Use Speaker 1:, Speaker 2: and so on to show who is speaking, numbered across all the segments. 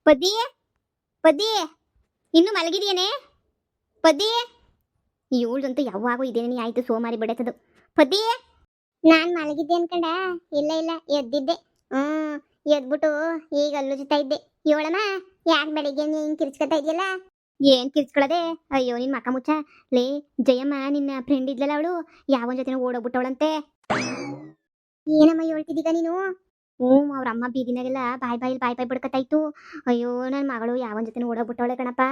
Speaker 1: ಪದ್ದಿ ಪದ್ದಿ ಇನ್ನು ಮಲಗಿದೆಯೇನೆ ಪದ್ದಿ? ಇವಳದಂತೂ ಯಾವಾಗೂ ಇದೇನೇ ಆಯ್ತು ಸೋಮಾರಿ ಬಿಡತದು. ಪದ್ದಿ
Speaker 2: ನಾನ್ ಮಲಗಿದ್ದೆ ಅನ್ಕಂಡ. ಇಲ್ಲ ಇಲ್ಲ ಎದ್ದಿದ್ದೆ. ಎದ್ಬಿಟ್ಟು ಈಗ ಅಲ್ಲುಜ್ತಾ ಇದ್ದೆ. ಇವಳಮ್ಮ ಯಾಕೆ ಬೆಳಿಗ್ಗೆ ಹಿಂಗ್ ಕಿರ್ಚ್ಕೊತಾ ಇದೆಯಲ್ಲ?
Speaker 1: ಏನ್ ಕಿರ್ಚ್ಕೊಳ್ಳದೆ? ಅಯ್ಯೋ ನಿನ್ ಮಕ ಮುಚ್ಚ. ಲೇ ಜಯಮ್ಮ ನಿನ್ನ ಫ್ರೆಂಡ್ ಇದ್ಲಲ್ಲ ಅವಳು ಯಾವನ್ ಜೊತೆ ಓಡೋಗ್ಬಿಟ್ಟವಳಂತೆ.
Speaker 2: ಏನಮ್ಮ ಹೇಳ್ತಿದ್ದೀಗ ನೀನು?
Speaker 1: ಅವ್ರ ಅಮ್ಮ ಬೀದಿನಾಗೆಲ್ಲ ಬಾಯ್ ಬಿಡ್ಕತ್ತಾ ಇತ್ತು. ಅಯ್ಯೋ ನನ್ನ ಮಗಳು ಯಾವನ್ ಜೊತೆ ಓಡೋಗ್ಬಿಟ್ಟವಳೆ ಕಣಪ್ಪ.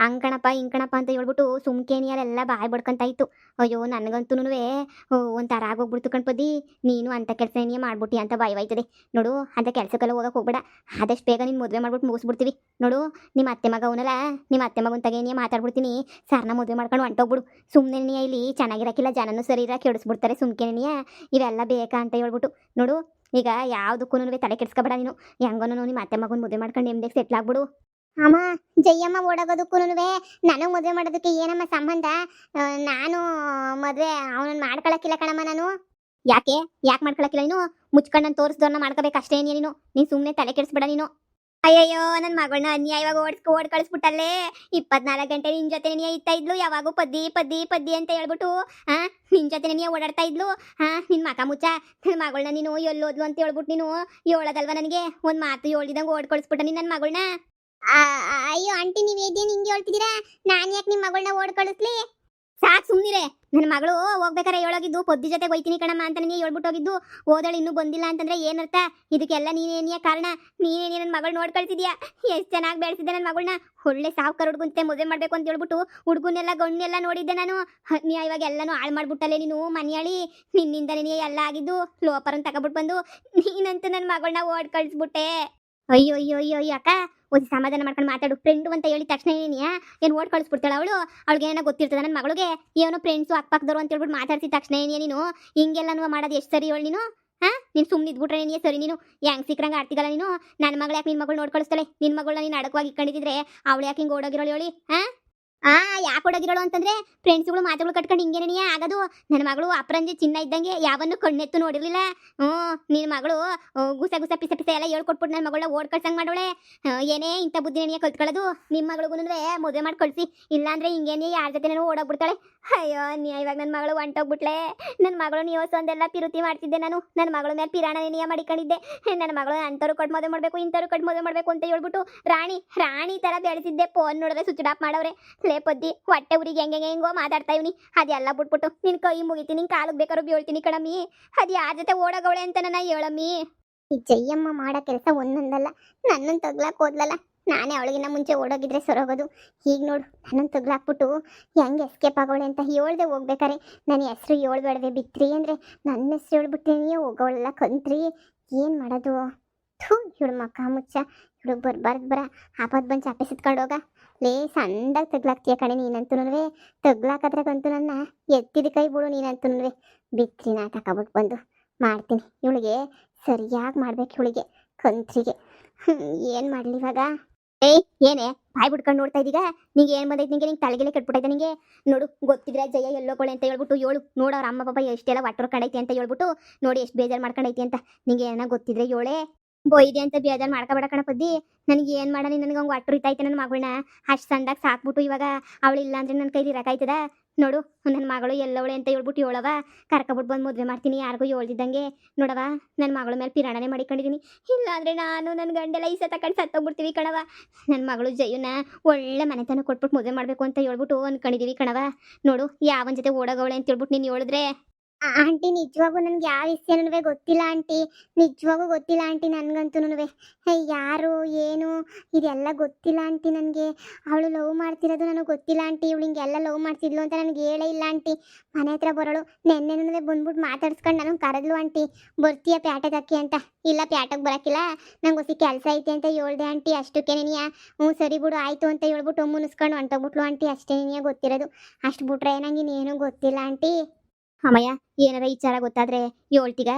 Speaker 1: ಹಂಗ್ ಕಣಪ್ಪ ಹಿಂಗ್ ಕಣಪ್ಪ ಅಂತ ಹೇಳ್ಬಿಟ್ಟು ಸುಮ್ಕೇನಿಯರೆಲ್ಲ ಬಾಯ್ ಬಡ್ಕಂತ ಇತ್ತು. ಅಯ್ಯೋ ನನಗಂತೂನುವೆ ಒಂಥರ ಆಗೋಗ್ಬಿಡ್ತು ಕಣ್ಪದಿ. ನೀನು ಅಂತ ಕೆಲಸ ಏನೇ ಮಾಡ್ಬಿಟ್ಟಿ ಅಂತ ಭಯವಾಯ್ತದೆ ನೋಡು. ಅಂತ ಕೆಲಸಕ್ಕೆಲ್ಲ ಹೋಗಕ್ಕೆ ಹೋಗ್ಬೇಡ. ಆದಷ್ಟು ಬೇಗ ನೀನು ಮದುವೆ ಮಾಡ್ಬಿಟ್ಟು ಮುಗಿಸ್ಬಿಡ್ತೀವಿ ನೋಡು. ನಿಮ್ಮ ಅತ್ತೆ ಮಗ ಅವನಲ್ಲ, ನಿಮ್ಮ ಅತ್ತೆ ಮಗನ ತಗೇನೇ ಮಾತಾಡ್ಬಿಡ್ತೀನಿ. ಸರ್ನ ಮದುವೆ ಮಾಡ್ಕೊಂಡು ಹೊಂಟೋಗ್ಬಿಡು. ಸುಮ್ಮನೆ ಇಲ್ಲಿ ಚೆನ್ನಾಗಿರಕ್ಕಿಲ್ಲ, ಜನನೂ ಸರಿ ಇರ ಕೆಡಿಸ್ಬಿಡ್ತಾರೆ. ಸುಮ್ಕೇನಿಯ ಇವೆಲ್ಲ ಬೇಕಾ ಅಂತ ಹೇಳ್ಬಿಟ್ಟು ನೋಡು. ಈಗ ಯಾವುದಕ್ಕೂ ತಲೆ ಕೆಡ್ಸ್ಕೊಬೇಡ ನೀನು. ಹೆಂಗೋನು ನಿಮ್ಮ ಅತ್ತೆ ಮಗನ ಮದುವೆ ಮಾಡ್ಕೊಂಡು ನಿಮ್ದೇ ಸೆಟ್ಲ್ ಆಗ್ಬಿಡು.
Speaker 2: ಅಮ್ಮ ಜಯಮ್ಮ ಓಡೋಗೋದಕ್ಕೂ ನನಗೆ ಮದುವೆ ಮಾಡೋದಕ್ಕೆ ಏನಮ್ಮ ಸಂಬಂಧ? ನಾನು ಮದುವೆ ಅವನನ್ನ ಮಾಡ್ಕೊಳಕ್ಕಿಲ್ಲ ಕಣಮ್ಮ ನಾನು.
Speaker 1: ಯಾಕೆ ಮಾಡ್ಕೊಳಕ್ಕಿಲ್ಲ ನೀನು? ಮುಚ್ಕೊಂಡನ್ನು ತೋರಿಸ್ದವ್ರನ್ನ ಮಾಡ್ಕೋಬೇಕಷ್ಟೇ ನೀನು. ನೀನು ಸುಮ್ಮನೆ ತಲೆ ಕೆಡಿಸ್ಬೇಡ ನೀನು. ಅಯ್ಯಯ್ಯೋ ನನ್ನ ಮಗಳನ್ನ ಅನ್ಯಾಯವಾಗಿ ಓಡ್ ಕಳಿಸ್ಬಿಟ್ಟಲ್ಲೇ. 24 ಗಂಟೆ ನಿನ್ ಜೊತೆ ಇತ್ತಾ ಇದ್ಲು. ಯಾವಾಗೂ ಪದ್ದಿ ಪದ್ದಿ ಪದ್ದಿ ಅಂತ ಹೇಳ್ಬಿಟ್ಟು ನಿನ್ ಜೊತೆ ಓಡಾಡ್ತಾ ಇದ್ಲು. ನಿನ್ ಮಕ ಮುಚ್ಚ. ನನ್ನ ಮಗಳನ್ನ ನೀನು ಎಲ್ಲೋದ್ಲು ಅಂತ ಹೇಳ್ಬಿಟ್ಟು ನೀನು ಹೇಳೋದಲ್ವ ನನಗೆ? ಒಂದ್ ಮಾತು ಹೇಳ್ದಿದಂಗೆ ಓಡ್ ಕಳಿಸ್ಬಿಟ್ಟ ನೀನ್ ನನ್ನ ಮಗಳನ್ನ.
Speaker 2: ಅಯ್ಯೋ ಆಂಟಿ, ನೀವೇದೇನು ಹಿಂಗೆ ಹೇಳ್ತಿದ್ದೀರಾ? ನಾನು ಯಾಕೆ ನಿಮ್ಮ ಮಗಳನ್ನ ಓಡ್ ಕಳಿಸ್ಲಿ?
Speaker 1: ಸಾಕು ಸುಮ್ಮನಿರೆ. ನನ್ನ ಮಗಳು ಹೋಗ್ಬೇಕಾರೆ ಹೇಳೋಗಿದ್ದು ಪೊದ್ದಿ ಜೊತೆ ಹೋಯ್ತೀನಿ ಕಣಮ್ಮ ಅಂತ ನನಗೆ ಹೇಳ್ಬಿಟ್ಟು ಹೋಗಿದ್ದು. ಓದಳು ಇನ್ನೂ ಬಂದಿಲ್ಲ ಅಂತಂದ್ರೆ ಏನರ್ಥ? ಇದಕ್ಕೆಲ್ಲ ನೀನೇನಿಯ ಕಾರಣ? ನೀನೇನೇ ನನ್ನ ಮಗಳು ನೋಡ್ ಕಳ್ಸಿದ್ಯಾ? ಎಷ್ಟು ಚೆನ್ನಾಗಿ ಬೆಳೆಸಿದ್ದೆ ನನ್ನ ಮಗಳನ್ನ. ಒಳ್ಳೆ ಸಾವುಕಾರ ಹುಡುಗಂತೆ ಮದುವೆ ಮಾಡಬೇಕು ಅಂತ ಹೇಳ್ಬಿಟ್ಟು ಹುಡುಗನೆಲ್ಲ ಗಣ್ಣೆಲ್ಲ ನೋಡಿದ್ದೆ ನಾನು. ಇವಾಗ ಎಲ್ಲನೂ ಹಾಳು ಮಾಡ್ಬಿಟ್ಟಲ್ಲೇ ನೀನು ಮನೆಯಾಳಿ. ನಿನ್ನಿಂದನೇ ಎಲ್ಲ ಆಗಿದ್ದು. ಲೋಪರನ್ನು ತಗೊಬಿಟ್ಟು ಬಂದು ನೀನಂತೂ ನನ್ನ ಮಗಳನ್ನ ಓಡ್ ಕಳಿಸ್ಬಿಟ್ಟೆ. ಅಯ್ಯೋ ಅಯ್ಯೋ ಅಯ್ಯೋ ಅಕ್ಕ, ಒಂದು ಸಮಾಧಾನ ಮಾಡ್ಕೊಂಡು ಮಾತಾಡು. ಫ್ರೆಂಡು ಅಂತ ಹೇಳಿದ ತಕ್ಷಣ ಏನು ಓಡ್ ಕಳಿಸ್ಬಿಡ್ತಾಳೆ ಅವಳು? ಅವಳಿಗೆ ಏನೋ ಗೊತ್ತಿರ್ತದೆ ನನ್ನ ಮಗಳಿಗೆ? ಏನೋ ಫ್ರೆಂಡ್ಸು ಅಕ್ಕಪಕ್ಕದವರು ಅಂತ ಹೇಳ್ಬಿಟ್ಟು ಮಾತಾಡ್ಸಿದ ತಕ್ಷಣ ನೀನು ಹಿಂಗೆಲ್ಲ ಮಾಡೋದು ಎಷ್ಟು ಸರಿ ಹೇಳಿ ನೀನು? ನೀನು ಸುಮ್ಮನೆ ಇದ್ಬಿಟ್ರೆ ನೀನು ಸರಿ. ನೀನು ಹೆಂಗ್ ಸಿಕ್ಕರಂಗೆ ಆಡ್ತಿಗಲ್ಲ ನೀನು. ನನ್ನ ಮಗಳು ಯಾಕೆ ನಿನ್ನ ಮಗಳು ನೋಡ್ ಕಳಿಸ್ತಾಳೆ? ನಿನ್ನ ಮಗಳನ್ನ ನೀನು ಅಡಕವಾಗಿ ಇಟ್ಕೊಂಡಿದ್ರೆ ಅವಳು ಯಾಕೆ ಹಿಂಗೆ ಓಡೋಗಿರೋಳು ಹೇಳಿ? ಯಾಕೆ ಓಡೋಗಿರೋಳು ಅಂತಂದ್ರೆ ಫ್ರೆಂಡ್ಸ್ಗಳು ಮಾತುಗಳು ಕಟ್ಕೊಂಡು ಹಿಂಗೇನೇ ಆಗೋದು. ನನ್ನ ಮಗಳು ಅಪರಂಜಿ ಚಿನ್ನ ಇದ್ದಂಗೆ ಯಾವನ್ನು ಕಣ್ಣೆತ್ತು ನೋಡಿರ್ಲಿಲ್ಲ. ನಿನ್ನ ಮಗಳು ಗುಸ ಪಿಸ ಪಿಸ ಎಲ್ಲ ಹೇಳ್ಕೊಟ್ಬಿಟ್ಟು ನನ್ನ ಮಗಳನ್ನ ಓಡ್ ಕಳ್ಸಂಗೆ ಮಾಡೋಳೆ. ಏನೇ ಇಂಥ ಬುದ್ಧಿನೇ ಕಲ್ತ್ಕೊಳ್ಳೋದು. ನಿಮ್ಮ ಮಗಳಿಗೂ ಮದುವೆ ಮಾಡಿ ಕಳಿಸಿ, ಇಲ್ಲಾಂದ್ರೆ ಹಿಂಗೇನೆ ಯಾರ ಜೊತೆ ನಾನು ಓಡೋಗ್ಬಿಡ್ತಾಳೆ. ಅಯ್ಯೋ ಇವಾಗ ನನ್ನ ಮಗಳು ಹೊಂಟೋಗ್ಬಿಟ್ಲೆ. ನನ್ನ ಮಗಳು ನೀವು ಒಂದೆಲ್ಲ ಪಿರುತಿ ಮಾಡ್ತಿದ್ದೆ ನಾನು. ನನ್ನ ಮಗಳ ಮೇಲೆ ಪಿರಾಣ ನಿಯ ಮಾಡಿಕೊಂಡಿದ್ದೆ. ನನ್ನ ಮಗಳು ಅಂಥವ್ರು ಕಟ್ ಮದುವೆ ಮಾಡಬೇಕು, ಇಂಥವ್ರು ಕಟ್ ಮದುವೆ ಮಾಡಬೇಕು ಅಂತ ಹೇಳ್ಬಿಟ್ಟು ರಾಣಿ ಥರ ಬೆಳೆಸಿದ್ದೆ. ಫೋನ್ ನೋಡಿದ್ರೆ ಸ್ವಿಚ್ ಆಫ್ ಮಾಡವ್ರೆ. ಲೇ ಪದ್ದಿ, ಹೊಟ್ಟೆ ಊರಿಗೆ ಹೆಂಗೋ ಮಾತಾಡ್ತಾ ಇವ್ನಿ. ಅದೆಲ್ಲ ಬಿಟ್ಬಿಟ್ಟು ನಿನ್ ಕೈ ಮುಗಿತೀನಿ, ನಿನ್ ಕಾಲಿಗೆ ಬೇಕಾದ್ರೂ ಬೀಳ್ತೀನಿ ಕಣಮ್ಮಿ. ಅದು ಯಾರ ಜೊತೆ ಓಡೋಗವಳೆ ಅಂತ ನನ್ನ ಹೇಳಮ್ಮಿ.
Speaker 2: ಈ ಜಯಮ್ಮ ಮಾಡೋ ಕೆಲಸ ಒಂದೊಂದಲ್ಲ. ನನ್ನನ್ನು ತಗ್ಲಾಕ್ ಹೋದ್ಲಲ್ಲ. ನಾನೇ ಅವಳಿಗಿನ್ನ ಮುಂಚೆ ಓಡೋಗಿದ್ರೆ ಸರೋಗೋದು. ಈಗ ನೋಡು, ನನ್ನನ್ನು ತಗ್ಲಾಕ್ಬಿಟ್ಟು ಹೆಂಗೆ ಎಸ್ಕೇಪ್ ಆಗೋಳೆ ಅಂತ ಹೇಳ್ದೆ ಹೋಗ್ಬೇಕಾರೆ. ನನ್ನ ಹೆಸರು ಹೇಳ್ಬೇಡವೆ ಬಿತ್ರಿ ಅಂದರೆ ನನ್ನ ಹೆಸರು ಹೇಳ್ಬಿಟ್ಟೇನೆಯೇ ಹೋಗೋಳೆಲ್ಲ ಕಂತ್ರಿ. ಏನು ಮಾಡೋದು? ಇವಳು ಮಕ್ಕ ಮುಚ್ಚ. ಇವಳು ಬರ್ಬಾರ್ದು ಬರ ಆಪತ್ ಬಂದು ಚಾಪೆ ಸುತ್ಕೊಂಡು ಹೋಗ. ಲೇ ಸಣ್ಣದಾಗಿ ತಗ್ಲಾಕ್ತೀಯ ಕಣೆ ನೀನಂತೂ. ತಗ್ಲಾಕದ್ರಾಗಂತೂ ನನ್ನ ಎತ್ತಿದ ಕೈ ಬಿಡು ನೀನಂತೂ. ಬಿತ್ರಿ ನಾ ತಗೊಬಿಟ್ಟು ಬಂದು ಮಾಡ್ತೀನಿ. ಇವಳಿಗೆ ಸರಿಯಾಗಿ ಮಾಡ್ಬೇಕು. ಇವಳಿಗೆ ಕಂತ್ರಿಗೆ ಏನು ಮಾಡಲಿ ಇವಾಗ?
Speaker 1: ಏನೇ ಬಾಯ್ ಬಿಡ್ಕೊಂಡು ನೋಡ್ತಾ ಇದೀಗ? ನಿಂಗೆ ಏನು ಬಂದೈತೆ? ನಿಂಗೆ ತಲೆಗೆಲೆ ಕಟ್ಬಿಟ್ಟೈತೆ ನಿಂಗೆ. ನೋಡು, ಗೊತ್ತಿದ್ರೆ ಜಯ ಎಲ್ಲೋಕೊಳ್ಳೆ ಅಂತ ಹೇಳ್ಬಿಟ್ಟು ಹೇಳು. ನೋಡು ಅವ್ರ ಅಮ್ಮ ಪಾಪ ಎಷ್ಟೆಲ್ಲ ಒಟ್ಟರು ಕಂಡೈತಿ ಅಂತ ಹೇಳ್ಬಿಟ್ಟು ನೋಡಿ ಎಷ್ಟು ಬೇಜಾರು ಮಾಡ್ಕೊಂಡೈತಿ ಅಂತ. ನಿಂಗೆ ಏನೋ ಗೊತ್ತಿದ್ರೆ ಹೇಳೇ. ಬೊಯ್ದೆ ಅಂತ ಬೇಜಾರು ಮಾಡ್ಕೋಬೇಡ ಕಣ ಪದ್ದಿ. ನನಗೆ ಏನು ಮಾಡೋಣ? ನನಗೆ ಹಂಗೆ ಒಟ್ಟರು ಇತ್ತೈತೆ ನನ್ನ ಮಗಳನ್ನ. ಅಷ್ಟು ಸಂದಾಗ ಸಾಕ್ಬಿಟ್ಟು ಇವಾಗ ಅವಳಿಲ್ಲ ಅಂದರೆ ನನ್ನ ಕೈಲಿ ಇರೋಕ್ಕಾಯ್ತದ? ನೋಡು, ನನ್ನ ಮಗಳು ಎಲ್ಲವಳೆ ಅಂತ ಹೇಳ್ಬಿಟ್ಟು ಹೇಳವ. ಕರ್ಕೊಬಿಟ್ಟು ಬಂದು ಮದುವೆ ಮಾಡ್ತೀನಿ ಯಾರಿಗೂ ಹೇಳ್ದಿದ್ದಂಗೆ. ನೋಡವ, ನನ್ನ ಮಗಳ ಮೇಲೆ ಪಿರಾಣನೆ ಮಾಡಿಕೊಂಡಿದ್ದೀನಿ. ಇಲ್ಲಾಂದರೆ ನಾನು ನನ್ನ ಗಂಡೆಲ್ಲ ಈ ತಗೊಂಡು ಸತ್ತೋಗ್ಬಿಡ್ತೀವಿ ಕಣವ. ನನ್ನ ಮಗಳು ಜಯುನ ಒಳ್ಳೆ ಮನೆತನ ಕೊಟ್ಬಿಟ್ಟು ಮದುವೆ ಮಾಡಬೇಕು ಅಂತ ಹೇಳ್ಬಿಟ್ಟು ಅಂದ್ಕೊಂಡಿದ್ದೀವಿ ಕಣವ. ನೋಡು, ಯಾವನ ಜೊತೆ ಓಡೋಗವಳೆ ಅಂತ ಹೇಳ್ಬಿಟ್ಟು ನೀನು ಹೇಳಿದ್ರೆ.
Speaker 2: ಆಂಟಿ ನಿಜವಾಗೂ ನನಗೆ ಯಾವ ವಿಷಯನೂ ಗೊತ್ತಿಲ್ಲ ಆಂಟಿ. ನಿಜವಾಗೂ ಗೊತ್ತಿಲ್ಲ ಆಂಟಿ ನನಗಂತೂ. ಯಾರು ಏನು ಇದೆಲ್ಲ ಗೊತ್ತಿಲ್ಲ ಆಂಟಿ ನನಗೆ. ಅವಳು ಲವ್ ಮಾಡ್ತಿರೋದು ನನಗೆ ಗೊತ್ತಿಲ್ಲ ಆಂಟಿ. ಇವಳು ಹಿಂಗೆಲ್ಲ ಲವ್ ಮಾಡ್ತಿದ್ಲು ಅಂತ ನನಗೆ ಹೇಳೇ ಇಲ್ಲ ಆಂಟಿ. ಮನೆ ಹತ್ರ ಬರೋಳು ನೆನ್ನೆನೂ ಬಂದ್ಬಿಟ್ಟು ಮಾತಾಡ್ಸ್ಕೊಂಡು ನನಗೆ ಕರೆದ್ಲು ಆಂಟಿ. ಬರ್ತೀಯ ಪ್ಯಾಟೆಗೆ ಅಕ್ಕಿ ಅಂತ. ಇಲ್ಲ ಪ್ಯಾಟೆಗೆ ಬರೋಕ್ಕಿಲ್ಲ, ನಂಗೆ ಹೊಸ ಕೆಲಸ ಐತೆ ಅಂತ ಹೇಳ್ದೆ ಆಂಟಿ. ಅಷ್ಟಕ್ಕೆ ನೀನಿಯ ಸರಿ ಬಿಡು ಆಯಿತು ಅಂತ ಹೇಳ್ಬಿಟ್ಟು ಮುನಿಸ್ಕೊಂಡು ಹೊಂಟೋಗ್ಬಿಟ್ಲು ಆಂಟಿ. ಅಷ್ಟೇ ನೀನಿಯ ಗೊತ್ತಿರೋದು. ಅಷ್ಟು ಬಿಟ್ರೆ ನಂಗೆ ಇನ್ನೇನು ಗೊತ್ತಿಲ್ಲ ಆಂಟಿ.
Speaker 1: ಅಮ್ಮಯ್ಯ, ಏನಾರ ವಿಚಾರ ಗೊತ್ತಾದ್ರೆ ಹೇಳ್ತೀಗ?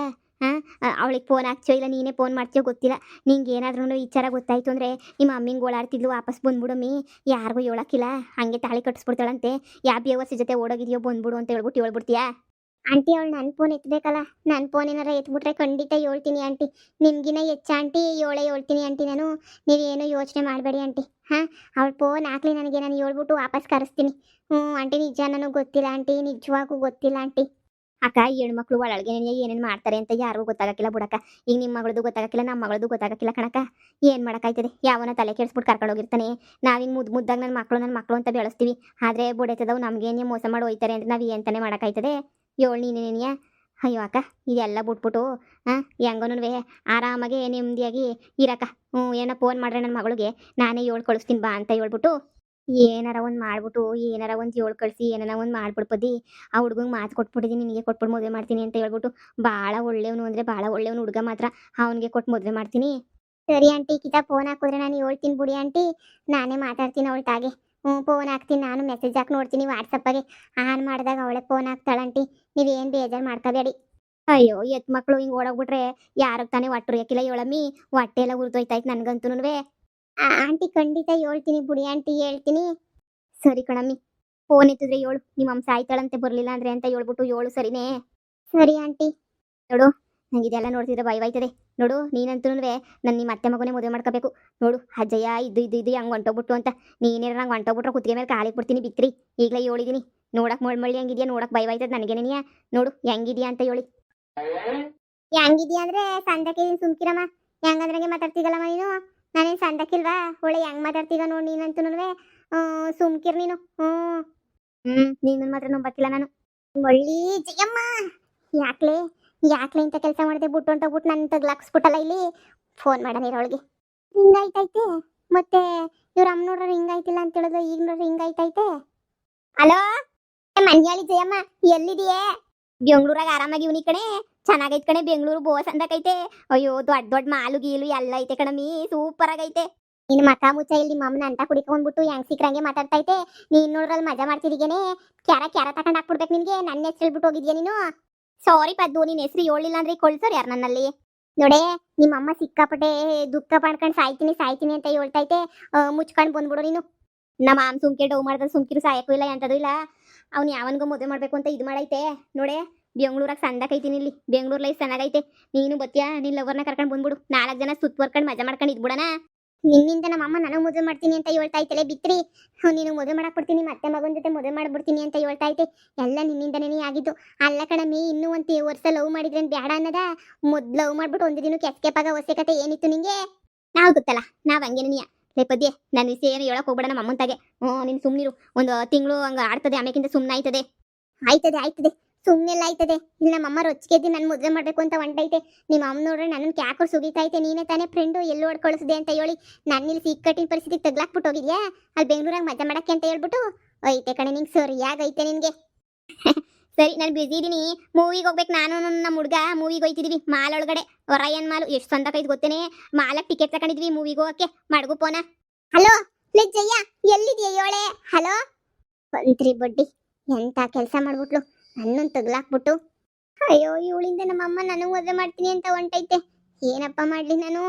Speaker 1: ಅವಳಿಗೆ ಫೋನ್ ಹಾಕ್ಚೋ ಇಲ್ಲ ನೀನೇ ಫೋನ್ ಮಾಡ್ತೀಯೋ ಗೊತ್ತಿಲ್ಲ. ನಿಂಗೆ ಏನಾದ್ರೂ ವಿಚಾರ ಗೊತ್ತಾಯ್ತು ಅಂದರೆ ನಿಮ್ಮ ಅಮ್ಮಿಂಗೆ ಓಡಾಡ್ತಿದ್ಲು ವಾಪಸ್ ಬಂದ್ಬಿಡಮ್ಮಿ. ಯಾರಿಗೂ ಹೇಳೋಕ್ಕಿಲ್ಲ. ಹಾಗೆ ತಾಳಿ ಕಟ್ಟಿಸ್ಬಿಡ್ತಾಳಂತೆ. ಯಾವ ಬೇವರ್ಸಿ ಜೊತೆ ಓಡೋಗಿದೆಯೋ ಬಂದ್ಬಿಡು ಅಂತ ಹೇಳ್ಬಿಟ್ಟು ಹೇಳ್ಬಿಡ್ತೀಯಾ?
Speaker 2: ಆಂಟಿ ಅವಳು ನನ್ನ ಫೋನ್ ಎತ್ತಬೇಕಲ್ಲ, ನನ್ನ ಫೋನ್ ಏನಾರ ಎತ್ಬಿಟ್ರೆ ಖಂಡಿತ ಹೇಳ್ತೀನಿ ಆಂಟಿ. ನಿಮ್ಗಿನ ಹೆಚ್ಚ ಆಂಟಿ ಹೇಳ್ತೀನಿ ಆಂಟಿ ನಾನು. ನೀವೇನು ಯೋಚನೆ ಮಾಡಬೇಡಿ ಆಂಟಿ. ಹಾಂ, ಅವಳು ಫೋನ್ ಹಾಕ್ಲಿ ನನಗೆ, ನಾನು ಹೇಳ್ಬಿಟ್ಟು ವಾಪಸ್ ಕರೆಸ್ತೀನಿ. ಹ್ಞೂ ಆಂಟಿ, ನಿಜ ನನಗೆ ಗೊತ್ತಿಲ್ಲ ಆಂಟಿ, ನಿಜವಾಗೂ ಗೊತ್ತಿಲ್ಲ ಆಂಟಿ.
Speaker 1: ಅಕ್ಕ ಈ ಹೆಣ್ಮಕ್ಳು ಒಳಗೆ ಏನೇನು ಮಾಡ್ತಾರೆ ಅಂತ ಯಾರಿಗೂ ಗೊತ್ತಾಗಕ್ಕಿಲ್ಲ ಬಿಡಕ್ಕ. ಈಗ ನಿಮ್ಮ ಮಗಳದು ಗೊತ್ತಾಗಕ್ಕಿಲ್ಲ, ನಮ್ಮ ಮಗಳದು ಗೊತ್ತಾಗಕ್ಕಿಲ್ಲ ಕಣಕ್ಕ. ಏನು ಮಾಡೋಕ್ಕಾಯ್ತದೆ, ಯಾವನ ತಲೆ ಕೆಡಿಸ್ಬಿಟ್ಟು ಕರ್ಕೊಂಡು ಹೋಗಿರ್ತಾನೆ. ನಾವು ಹಿಂಗೆ ಮುದ್ದಾಗಿ ನನ್ನ ಮಕ್ಕಳು ಅಂತ ಬೆಳೆಸ್ತೀವಿ. ಆದರೆ ಬುಡೆತದವು ನಮಗೇನೇ ಮೋಸ ಮಾಡಿ ಹೋಯ್ತಾರೆ ಅಂದರೆ ನಾವು ಎಂತಾನೆ ಮಾಡೋಕ್ಕಾಯ್ತದೆ. ಏಳು ನೀನೇನಿಯ. ಅಯ್ಯೋ ಅಕ್ಕ, ಇದೆಲ್ಲ ಬಿಟ್ಬಿಟ್ಟು ಹೆಂಗನೂ ಆರಾಮಾಗಿ ನೆಮ್ಮದಿಯಾಗಿ ಇರಕ್ಕ. ಏನೋ ಫೋನ್ ಮಾಡ್ರೆ ನನ್ನ ಮಗಳಿಗೆ ನಾನೇ ಕಳಿಸ್ತೀನಿ ಬಾ ಅಂತ ಹೇಳ್ಬಿಟ್ಟು ಏನಾರ ಒಂದು ಮಾಡ್ಬಿಟ್ಟು ಏನಾರ ಒಂದು ಕಳಿಸಿ ಏನಾರ ಒಂದು ಮಾಡ್ಬಿಡ್ಪದಿ. ಆ ಹುಡುಗಂಗೆ ಮಾತು ಕೊಟ್ಬಿಟ್ಟಿದ್ದೀನಿ, ನಿನಗೆ ಕೊಟ್ಬಿಟ್ಟು ಮದುವೆ ಮಾಡ್ತೀನಿ ಅಂತ ಹೇಳ್ಬಿಟ್ಟು. ಭಾಳ ಒಳ್ಳೆಯವನು ಅಂದರೆ ಭಾಳ ಒಳ್ಳೆಯವನು ಹುಡುಗ ಮಾತ್ರ. ಅವನಿಗೆ ಕೊಟ್ಟು ಮದುವೆ ಮಾಡ್ತೀನಿ.
Speaker 2: ಸರಿ ಆಂಟಿ, ಕಿತ ಫೋನ್ ಹಾಕಿದ್ರೆ ನಾನು ಹೇಳ್ತೀನಿ ಬಿಡಿ ಆಂಟಿ. ನಾನೇ ಮಾತಾಡ್ತೀನಿ ಅವಳ ತಾಗೆ. ಫೋನ್ ಹಾಕ್ತೀನಿ, ನಾನು ಮೆಸೇಜ್ ಹಾಕಿ ನೋಡ್ತೀನಿ ವಾಟ್ಸಪ್ಪಾಗೆ. ಆನ್ ಮಾಡಿದಾಗ ಅವಳೆ ಫೋನ್ ಹಾಕ್ತಾಳಂಟಿ. ನೀವೇನು ಬೇಜಾರು ಮಾಡ್ಕೋಬೇಡಿ.
Speaker 1: ಅಯ್ಯೋ ಎತ್ ಮಕ್ಕಳು ಹಿಂಗೆ ಓಡೋಗ್ಬಿಟ್ರೆ ಯಾರಿಗೆ ತಾನೇ ಹೊಟ್ಟೆ ಉರಿಯಕ್ಕಿಲ್ಲ ಹೇಳಮ್ಮಿ. ಹೊಟ್ಟೆ ಎಲ್ಲ ಉರಿದೋಯ್ತಾಯ್ತು ನನಗಂತೂ.
Speaker 2: ಆಂಟಿ ಖಂಡಿತ ಹೇಳ್ತೀನಿ ಬಿಡಿ ಆಂಟಿ, ಹೇಳ್ತೀನಿ.
Speaker 1: ಸರಿ ಕಣಮ್ಮಿ, ಫೋನ್ ಎತ್ತಿದ್ರೆ ಹೇಳು ನಿಮ್ಮ ಅಮ್ಮ ಸಾಯ್ತಾಳಂತೆ ಬರಲಿಲ್ಲ ಅಂದರೆ ಅಂತ ಹೇಳ್ಬಿಟ್ಟು ಹೇಳು. ಸರಿನೇ?
Speaker 2: ಸರಿ ಆಂಟಿ.
Speaker 1: ನೋಡು, ನಂಗೆ ಇದೆಲ್ಲ ನೋಡ್ತಿದ್ರೆ ಭಯವಾಯ್ತದೆ. ನೋಡು ನೀನಂತೂ ನನ್ನ ನಿಮ್ಮ ಅತ್ತೆ ಮಗನೇ ಮದುವೆ ಮಾಡ್ಕೋಬೇಕು. ನೋಡು ಅಜ್ಜಯ್ಯ ಇದು ಹಂಗೆ ಹೊಂಟೋಗ್ಬಿಟ್ಟು ಅಂತ. ನೀನೇರ ನಂಗೆ ಹೊಂಟೋಗ್ಬಿಟ್ರೆ ಕುತ್ತಿಗೆ ಮೇಲೆ ಕಾಲಿಗೆ ಬಿಡ್ತೀನಿ ಬಿಕ್ರಿ. ಈಗಲೇ ಹೇಳಿದ್ದೀನಿ. ನೋಡಕ್ಕೆ ಮಳ್ಳಿ ಹಂಗಿದ್ಯಾ, ನೋಡಕ್ಕೆ ಭಯವಾಯ್ತದೆ ನನಗೇನೇನಿಯಾ. ನೋಡು ಹೆಂಗಿದ್ಯಾ ಅಂತ ಹೇಳಿ.
Speaker 2: ಹೆಂಗಿದ್ಯಾ ಅಂದ್ರೆ ಸಂದಕ್ಕೆ ಸುಮ್ಕಿರಮ್ಮ. ಹೆಂಗಂದ್ರಂಗೆ ಮಾತಾಡ್ತಿಗಲ್ಲಮ್ಮ ನೀನು. ನಾನೇನು ಸಂದಕ್ಕಿಲ್ವಾ? ಒಳ್ಳೆ ಹೆಂಗ್ ಮಾತಾಡ್ತೀಗ ನೋಡಿ ನೀನಂತೂ. ಸುಮ್ಕಿರ್ ನೀನು.
Speaker 1: ನೀನು ಮಾತ್ರ ನಂಬಕ್ಕಿಲ್ಲ ನಾನು.
Speaker 2: ಒಳ್ಳಿ ಜಯಮ್ಮ, ಯಾಕ್ಲೆ ಅಂತ ಕೆಲಸ ಮಾಡಿದೆ, ಬಿಟ್ಟು ಹೊಂಟೋಗ್ಬಿಟ್ಟು ನನ್ನ ತಗ್ಲಾಕ್ಸ್ಬಿಟ್ಟಲ್ಲ ಇಲ್ಲಿ. ಫೋನ್ ಮಾಡೋಣ ಇರೋಳಿಗೆ. ರಿಂಗ್ ಆಯ್ತೈತೆ. ಮತ್ತೆ ಇವ್ರ ಅಮ್ಮ ನೋಡ್ರೆ ರಿಂಗ್ ಆಯ್ತಿಲ್ಲ ಅಂತ ಹೇಳಿದ್ರು, ಈಗ ನೋಡ್ರಿ ರಿಂಗ್ ಆಯ್ತೈತೆ. ಹಲೋ ಮಂಜಾಳಿ ಜಯಮ್ಮ, ಎಲ್ಲಿದೆಯೇ?
Speaker 1: ಬೆಂಗಳೂರಾಗ ಆರಾಮಾಗಿ ಇವನಿ ಕಣೆ. ಚೆನ್ನಾಗೈತೆ ಕಣೆ ಬೆಂಗಳೂರು, ಬೋಸ್ ಅಂದಕೈತೆ. ಅಯ್ಯೋ ದೊಡ್ಡ ಮಾಲು ಗೀಲು ಎಲ್ಲ ಐತೆ ಕಣಮಿ, ಸೂಪರ್ ಆಗೈತೆ.
Speaker 2: ನಿನ್ನ ಮಕ ಮುಚ್ಚ ಇಲ್ಲಿ ಮಮ್ಮನ ಅಂತ ಕುಡಿಕೊಂಡ್ಬಿಟ್ಟು ಹೆಂಗ್ ಸಿಕ್ರಂಗೆ ಮಾತಾಡ್ತೈತೆ. ನೀನ್ ನೋಡ್ರಲ್ಲಿ ಮಜಾ ಮಾಡ್ತಿದ್ದೀಗೇನೆ. ಕ್ಯಾರ ತಗೊಂಡ್ ಹಾಕ್ಬಿಡ್ಬೇಕು ನಿನ್ಗೆ. ನನ್ನ ಹೆಸರು ಹೇಳ್ಬಿಟ್ಟು ಹೋಗಿದ್ಯಾ ನೀನು?
Speaker 1: ಸಾರಿ ಪದ್ದು, ನಿನ್ನ ಹೆಸರು ಹೇಳಿಲ್ಲ ಅಂದ್ರೆ ಕೊಳ್ಸೋರು ಯಾರು ನನ್ನಲ್ಲಿ?
Speaker 2: ನೋಡೇ, ನಿಮ್ಮಮ್ಮ ಸಿಕ್ಕಾಪಟ್ಟೆ ದುಃಖ ಪಡ್ಕೊಂಡು ಸಾಯ್ತೀನಿ ಅಂತ ಹೇಳ್ತೈತೆ. ಮುಚ್ಕೊಂಡು ಬಂದ್ಬಿಡು ನೀನು.
Speaker 1: ನಮ್ಮ ಮಾಮ್ ಸುಮ್ಕೆ ಡೌ ಮಾಡಿದ್ರೆ ಸುಮ್ಕಿರು ಸಾಯಕ್ಕೂ ಇಲ್ಲ ಎಂತದೂ ಇಲ್ಲ. ಅವ್ನು ಯಾವನ್ಗೋ ಮದುವೆ ಮಾಡ್ಬೇಕು ಅಂತ ಇದು ಮಾಡೈತೆ. ನೋಡೆ ಬೆಂಗಳೂರಾಗ ಸಂದಕೈತೀನಿ ಇಲ್ಲಿ. ಬೆಂಗಳೂರು ಲೈಫ್ ಚೆನ್ನಾಗೈತೆ. ನೀನು ಬತ್ತೀಯಾ? ನಿನ್ನ ಲವರ್ನ ಕರ್ಕೊಂಡು ಬಂದ್ಬಿಡು. 4 ಜನ ಸುತ್ತುವರ್ಕೊಂಡು ಮಜಾ ಮಾಡ್ಕೊಂಡು ಇದ್ಬಿಡಣ.
Speaker 2: ನಿನ್ನಿಂದ ನಮ್ಮಮ್ಮ ನನಗೆ ಮದುವೆ ಮಾಡ್ತೀನಿ ಅಂತ ಹೇಳ್ತೈತಲೆ ಬಿತ್ರಿ. ನೀನು ಮದುವೆ ಮಾಡಕ್ ಬಿಡ್ತೀನಿ, ಮತ್ತೆ ಮಗನ ಜೊತೆ ಮದುವೆ ಮಾಡ್ಬಿಡ್ತೀನಿ ಅಂತ ಹೇಳ್ತೈತೆ. ಎಲ್ಲ ನಿನ್ನಿಂದನೇ ಆಗಿದ್ದು. ಅಲ್ಲ ಕಣಮಿ, ಇನ್ನೂ ಒಂದು ವರ್ಷ ಲವ್ ಮಾಡಿದ್ರೆ ಬೇಡ ಅನ್ನದ. ಮೊದ್ಲು ಲವ್ ಮಾಡ್ಬಿಟ್ಟು ಒಂದು ದಿನಕ್ಕೆ ಎಸ್ಕೇಪ್ ಆಗೋ ಅವಶ್ಯಕತೆ ಏನಿತ್ತು ನಿಂಗೆ?
Speaker 1: ನಾವು ಗೊತ್ತಲ್ಲ, ನಾವು ಹಂಗೇನಿಯ. ಲೇಪದ್ಯ ನನ್ನ ವಿಷಯ ಏನು ಹೇಳಕ್ ಹೋಗ್ಬೇಡ ನಮ್ಮ ಅಮ್ಮನ ತಾಗೆ. ನೀನು ಸುಮ್ಮನಿರು. ಒಂದು ತಿಂಗಳು ಹಂಗೆ ಆಡ್ತದೆ, ಆಮೇಕಿಂತ ಸುಮ್ಮನೆ
Speaker 2: ಆಯ್ತದೆ. ಸುಮ್ಮನೆಲ್ಲ ಆಯ್ತದೆ. ಇಲ್ಲಿ ನಮ್ಮಮ್ಮ ರೊಚ್ಚಿಗೆದ್ದು ನನ್ನ ಮದುವೆ ಮಾಡಬೇಕು ಅಂತ ಹೊಂಟೈತೆ. ನಿಮ್ಮ ಅಮ್ಮ ನೋಡ್ರೆ ನನ್ನನ್ನು ಕ್ಯಾಕೋ ಸುಗಿತೈತೆ. ನೀನೇ ತಾನೇ ಫ್ರೆಂಡು ಎಲ್ಲಿ ಓಡ್ಕೊಳಿಸಿದೆ ಅಂತ ಹೇಳಿ ನಾನು ಇಲ್ಲಿ ಸಿಕ್ಕಟ್ಟಿನ ಪರಿಸ್ಥಿತಿಗೆ ತಗ್ಲಾಕ್ಬಿಟ್ಟು ಹೋಗಿದ್ಯಾ ಅಲ್ಲಿ ಬೆಂಗಳೂರಾಗ ಮಜಾ ಮಾಡಕ್ಕೆ ಅಂತ ಹೇಳ್ಬಿಟ್ಟು. ಐತೆ ಕಣೆ ನಿಂಗೆ, ಸರಿಯಾಗೈತೆ ನಿನಗೆ.
Speaker 1: ಸರಿ, ನಾನು ಬಿಸಿ ಇದ್ದೀನಿ. ಮೂವಿಗೆ ಹೋಗ್ಬೇಕು. ನಾನು ನಮ್ಮ ಹುಡುಗ ಮೂವಿಗೆ ಹೋಯ್ತಿದೀವಿ ಮಾಲ್ ಒಳಗಡೆ. ರಯನ್ ಮಾಲು ಎಷ್ಟು ಸಂದಕೈದು ಗೊತ್ತೇನೆ. ಮಾಲಕ್ಕೆ ಟಿಕೆಟ್ ತಗೊಂಡಿದ್ವಿ ಮೂವಿಗೆ ಹೋಗಕ್ಕೆ. ಮಡಗು ಪೋನ.
Speaker 2: ಹಲೋ ಜಯ್ಯ, ಎಲ್ಲಿದೆಯಾ ಹೇಳೆ? ಹಲೋ ಬಂತ್ರಿ ಬಡ್ಡಿ, ಎಂತ ಕೆಲಸ ಮಾಡ್ಬಿಟ್ಲು, ನನ್ನನ್ನು ತಗ್ಲಾಕ್ಬಿಟ್ಟು. ಅಯ್ಯೋ, ಇವಳಿಂದ ನಮ್ಮಮ್ಮ ನನಗೆ ಮದುವೆ ಮಾಡ್ತೀನಿ ಅಂತ ಹೊಂಟೈತೆ. ಏನಪ್ಪ ಮಾಡ್ಲಿ ನಾನು?